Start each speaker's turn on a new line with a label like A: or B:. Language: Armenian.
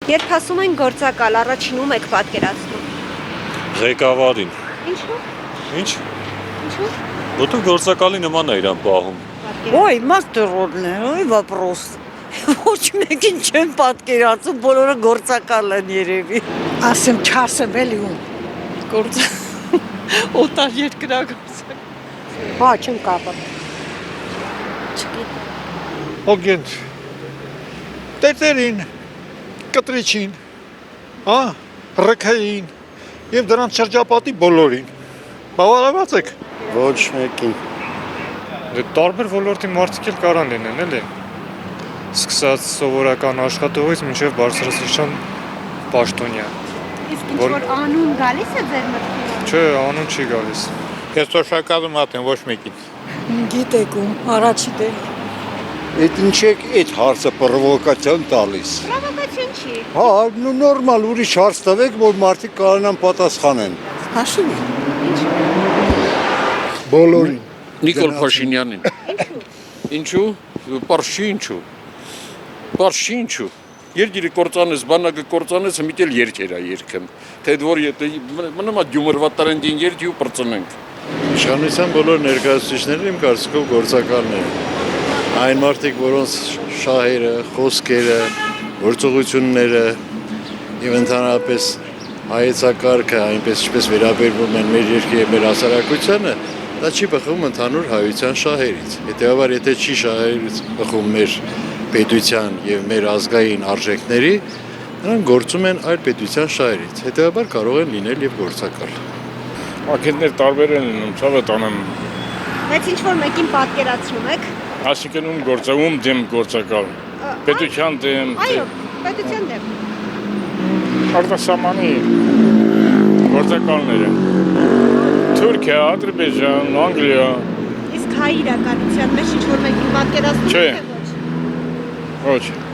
A: Երբ ասում են գործակալ, առաջին ում եք պատկերացնում։
B: Ղեկավարին։
A: Ինչու՞։
B: Ինչ։
A: Ինչու՞։
B: Որտեղ գործակալի նման է իրան պահում։
C: Ой, մաստերորն է, ой, вопрос։ Ոչ մեկին չեմ պատկերացում, բոլորը գործակալ են երևի։
D: Ասեմ չասեմ էլի ում։
C: Գործ օտար երկրագործակ։
D: Հա, չեմ կարող։
E: Օգենտ, տետերին, կտրիչին, ռքային և դրանց շրջապատի բոլորին, բավարարված եք։
F: Ոչ մեկին։
G: Տարբեր ոլորտի մարդիկ էլ կարան լինեն, էլի։ Սկսած սովորական աշխատողից մինչև բարձրաստիճան պաշտոնյա։
A: Իսկ ինչ-որ անուն գալիս է ձեր մտքին։
G: Չէ, անուն չի գալիս։
F: Ես թոշակալում ատեմ ոչ մեկին։
C: Գիտեք ում, առաջի դեր։
F: Այդ ինչ եք այդ հարցը պրովոկացիան տալիս։
A: Պրովոկացիոն չի։
F: Հա, նորմալ ուրիշ հարց տվեք, որ մարդիկ կարողանան պատասխանեն։
C: Հաշիվ։
F: Բոլորին։
H: Նիկոլ Փաշինյանին։ Ինչու։ Ինչու։ Պարշի ինչու։ Երկիրը կործանես, բանակը կործանես, միտել երկեր է երկեմ։ Թե որ մնամա դյումրվա տրենդին երկի ու պրծնենք։
B: Իշխանության բոլոր ներկայացուցիչները իմ կարծիքով գործակալներ են։ Այն մարդիկ, որոնց շահերը, խոսքերը, գործողությունները եւ ընդհանրապես հայեցակարգը այնպես ինչպես վերաբերվում են մեր երկրի եւ մեր հասարակությանը, դա չի բխում ընդհանուր հայության շահերից։ Հետեւաբար, եթե չի շահերից բխում մեր պետության եւ մեր ազգային արժեքների, նրանք գործում են այլ պետության շահերից։ Հետեւաբար կարող են լինել եւ գործակալ։
G: Ակետներ տարբեր են լինում, ցավը տանեմ։
A: Բայց ինչ-որ մեկին պատկերացնում եք։
G: Այսինքն ում գործում դեմ գործակալ։ Պետության դեմ։
A: Այո, պետության դեմ։
G: Արտասահմանի գործակալները։ Թուրքիա, Ադրբեջան, Անգլիա։
A: Իսկ հայ իրականության մեջ ինչ-որ մեկին պատկերացնում
G: Չէ։
A: եք, թե ոչ։
G: Ոչ։